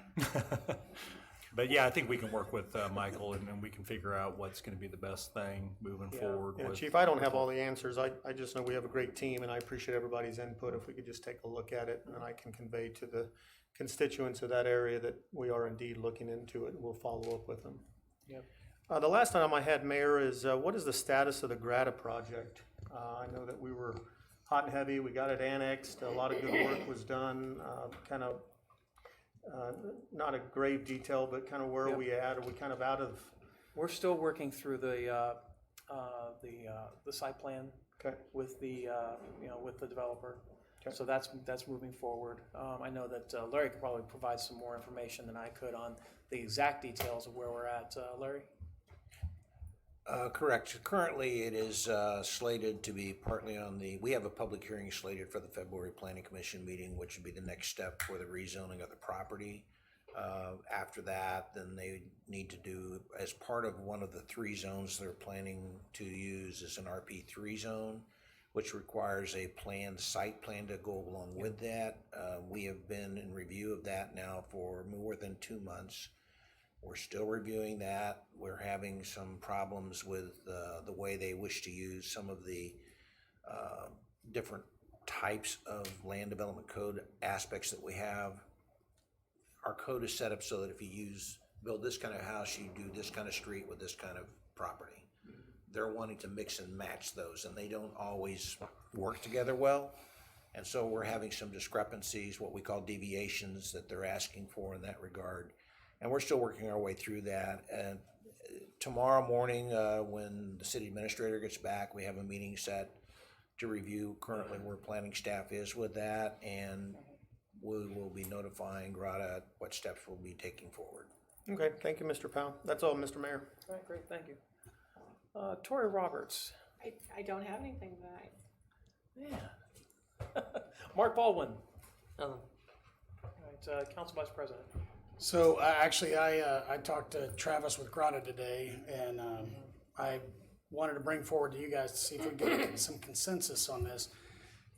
But yeah, I think we can work with Michael and we can figure out what's going to be the best thing moving forward. Yeah, Chief, I don't have all the answers. I just know we have a great team and I appreciate everybody's input. If we could just take a look at it and I can convey to the constituents of that area that we are indeed looking into it and we'll follow up with them. Yep. The last item I had, Mayor, is what is the status of the Grata project? I know that we were hot and heavy. We got it annexed. A lot of good work was done. Not a grave detail, but kind of where are we at? Are we kind of out of? We're still working through the site plan with the with the developer. So that's moving forward. I know that Larry could probably provide some more information than I could on the exact details of where we're at. Larry? Correct. Currently, it is slated to be partly we have a public hearing slated for the February Planning Commission meeting, which would be the next step for the rezoning of the property. After that, then they need to do, as part of one of the 3 zones they're planning to use is an RP3 zone, which requires a site plan to go along with that. We have been in review of that now for more than 2 months. We're still reviewing that. We're having some problems with the way they wish to use some of the different types of land development code aspects that we have. Our code is set up so that if you build this kind of house, you do this kind of street with this kind of property. They're wanting to mix and match those, and they don't always work together well. And so we're having some discrepancies, what we call deviations, that they're asking for in that regard. And we're still working our way through that. And tomorrow morning, when the city administrator gets back, we have a meeting set to review currently where planning staff is with that, and we will be notifying Grata what steps we'll be taking forward. Okay, thank you, Mr. Powell. That's all, Mr. Mayor. All right, great, thank you. Tori Roberts. I don't have anything tonight. Man. Mark Baldwin. Nothing. All right, Council Vice President. So I talked to Travis with Grata today, and I wanted to bring forward to you guys to see if we can get some consensus on this.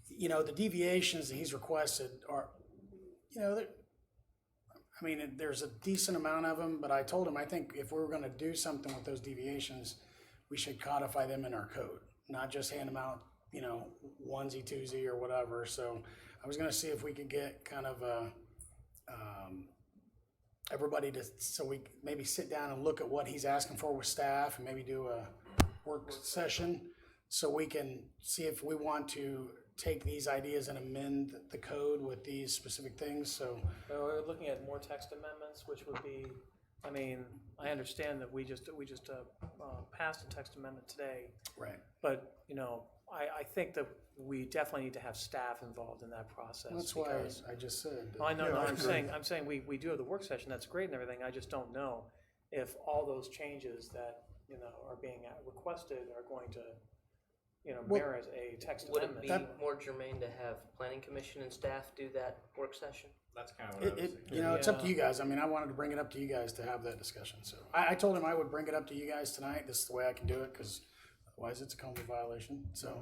You know, the deviations that he's requested are, you know, I mean, there's a decent amount of them, but I told him I think if we were going to do something with those deviations, we should codify them in our code, not just hand them out, you know, onesie, twosie, or whatever. So I was going to see if we could get kind of everybody so we maybe sit down and look at what he's asking for with staff, and maybe do a work session so we can see if we want to take these ideas and amend the code with these specific things. So We're looking at more text amendments, which would be, I mean, I understand that we just passed a text amendment today, right. but, you know, I think that we definitely need to have staff involved in that process. That's why because- I just said. I know, Yeah, no, I I'm agree. saying we do have the work session, that's great and everything, I just don't know if all those changes that, you know, are being requested are going to, you know, Well, merit a text Would it amendment. be more germane to have planning commission and staff do that work session? That's kind of what I was thinking. You know, it's up to Yeah. you guys. I mean, I wanted to bring it up to you guys to have that discussion. So I told him I would bring it up to you guys tonight. This is the way I can do it, because otherwise it's a COVID violation. So,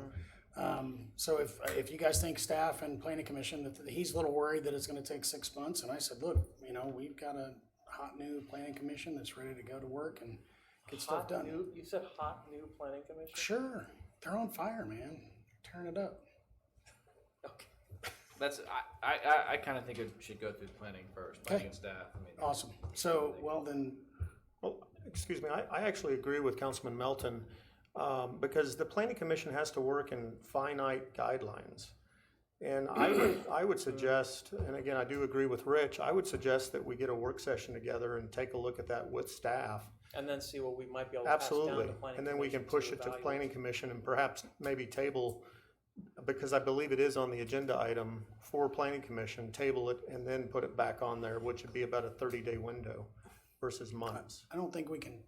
so if you guys think staff and planning commission, that he's a little worried that it's going to take 6 months, and I said, look, you know, we've got a hot new planning commission that's ready to go to work and get stuff Hot done. new, you said hot new planning commission? Sure, they're on fire, man. Turn it up. Okay. That's, I kind of think it should go through planning first, planning Okay. and staff. I mean, Awesome. So, well then, Well, excuse me, I actually agree with Councilman Melton, because the planning commission has to work in finite guidelines. And I would suggest, and again, I do agree with Rich, I would suggest that we get a work session together and take a look at that with staff. And then see what we might be able to pass down to Absolutely. planning And then we can commission push it to evaluate. planning commission and perhaps maybe table, because I believe it is on the agenda item for planning commission, table it and then put it back on there, which would be about a 30-day window versus months. I don't think we can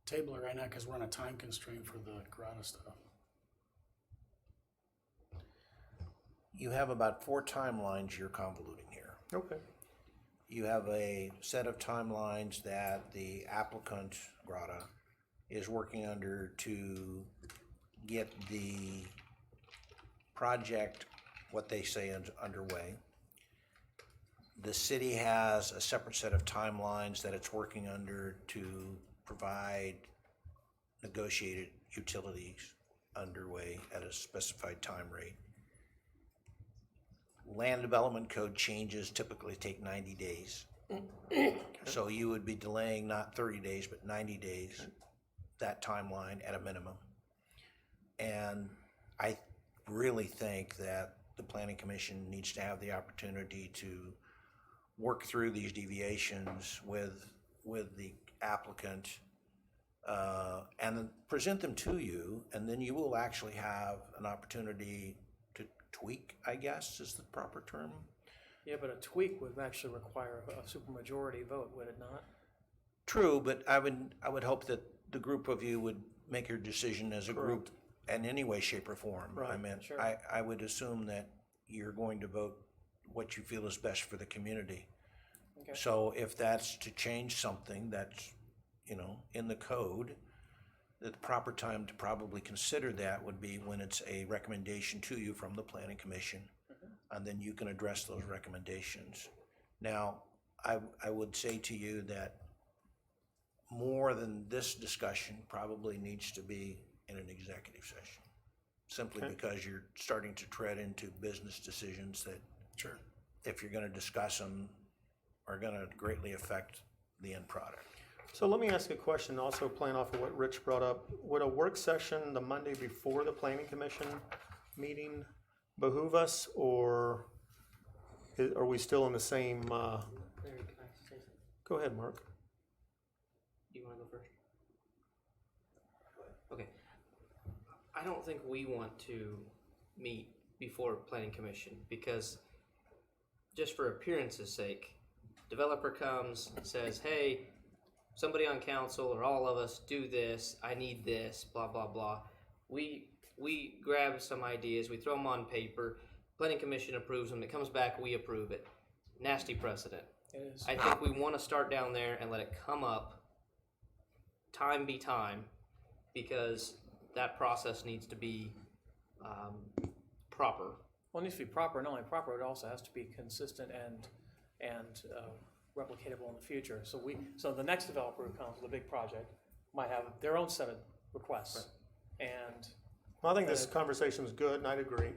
table it right now because we're on a time constraint for the Grata stuff. You have about 4 timelines you're convoluting here. Okay. You have a set of timelines that the applicant, Grata, is working under to get the project, what they say, is underway. The city has a separate set of timelines that it's working under to provide negotiated utilities underway at a specified time rate. Land development code changes typically take 90 days. So you would be delaying not 30 days, but 90 days, that timeline at a minimum. And I really think that the planning commission needs to have the opportunity to work through these deviations with the applicant, and then present them to you, and then you will actually have an opportunity to tweak, I guess is the proper term. Yeah, but a tweak would actually require a supermajority vote, would it not? True, but I would hope that the group of you would make your decision as a group in any way, shape, or form. I Right, mean, sure. I would assume that you're going to vote what you feel is best for the community. Okay. So if that's to change something that's, you know, in the code, the proper time to probably consider that would be when it's a recommendation to you from the planning commission, and then you can address those recommendations. Now, I would say to you that more than this discussion probably needs to be in an executive session, simply because you're starting to tread into business decisions that, Sure. if you're gonna discuss them, are gonna greatly affect the end product. So let me ask you a question, also playing off of what Rich brought up. Would a work session the Monday before the planning commission meeting behoove us, or are we still in the same, Larry, can I say something? go ahead, Mark. Do you want to go first? I don't think we want to meet before planning commission because just for appearance's sake, developer comes, says, hey, somebody on council or all of us do this, I need this, blah, blah, blah. We grab some ideas, we throw them on paper, planning commission approves them, it comes back, we approve it. Nasty precedent. It is. I think we want to start down there and let it come up time be time because that process needs to be proper. Well, it needs to be proper, not only proper, it also has to be consistent and replicatable in the future. So the next developer who comes with a big project might have their own set of requests. Right. And Well, I think this conversation was good, and I'd agree.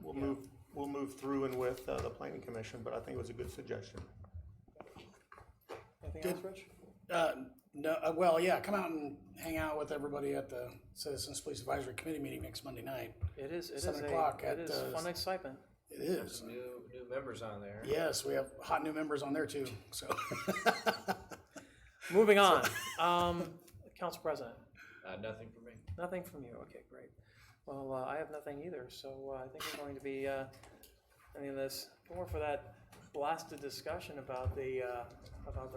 We'll move through and with the planning commission, but I think it was a good suggestion. anything else, Rich? No, well, yeah, come out and hang out with everybody at the Citizens Police Advisory Committee meeting next Monday night. It is 7 o'clock it is fun excitement. It is. Some new members on there. Yes, we have hot new members on there too, so. Moving on, Council President, Nothing for me. nothing from you, okay, great. Well, I have nothing either, so I think we're going to be, ending this, more for that blasted discussion about the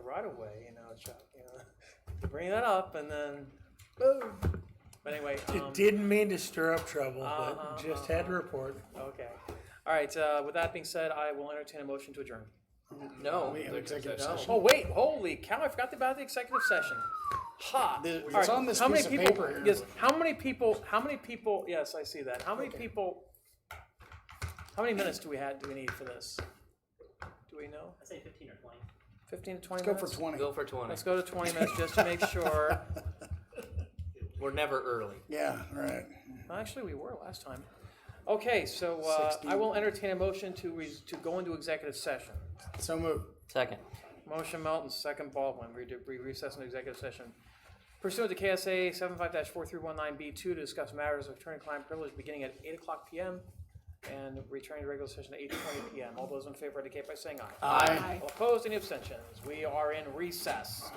right-of-way, Chuck, to bring that up and then, boom. But anyway. Didn't mean to stir up trouble, but just had to report. Okay. All right, with that being said, I will entertain a motion to adjourn. No, We have executive no. session. Oh, wait, holy cow, I forgot about the executive session. Ha! It's on this how many piece of people, paper here. yes, how many people, yes, I see that. How many people, how many minutes do we need for this? Do we know? I'd say 15 or 20. 15 to 20 Go minutes? for 20. Go for 20. Let's go to 20 minutes just to make sure. We're never early. Yeah, right. Actually, we were last time. Okay, so I will entertain a motion to go into executive session. So moved. Second. Motion Melton, second Baldwin. We recess into executive session. Pursuant to KSA 75-4319B2 to discuss matters of attorney-client privilege beginning at 8 o'clock p.m. and returning to regular session at 8:20 p.m. All those in favor indicate by saying aye. Aye. All opposed, any abstentions? We are in recess.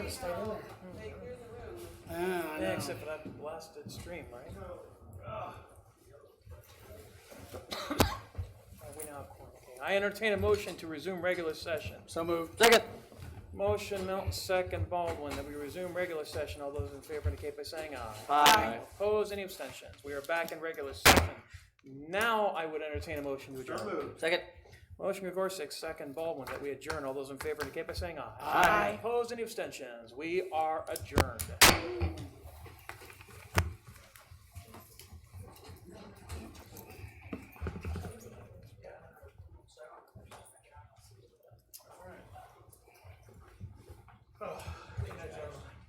could have stayed in there. They cleared the room. I Yeah, know. except for that blasted stream, right? We now have quorum. Okay. I entertain a motion to resume regular session. So moved. Second. Motion Milton, second Baldwin, that we resume regular session. All those in favor indicate by saying aye. Aye. Opposed, any abstentions? We are back in regular session. Now I would entertain a motion to adjourn. Second. Motion Gregorczyk, second Baldwin, that we adjourn. All those in favor indicate by saying aye. Aye. Opposed, any abstentions? We are adjourned.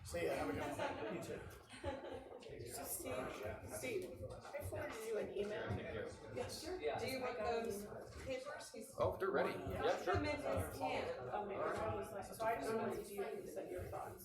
See ya. Have a good one. You too. Steve, I forwarded you an email. Yes. Do you want those papers? Oh, they're ready. Yeah, sure. He meant his tan. So I just wanted you to say your thoughts.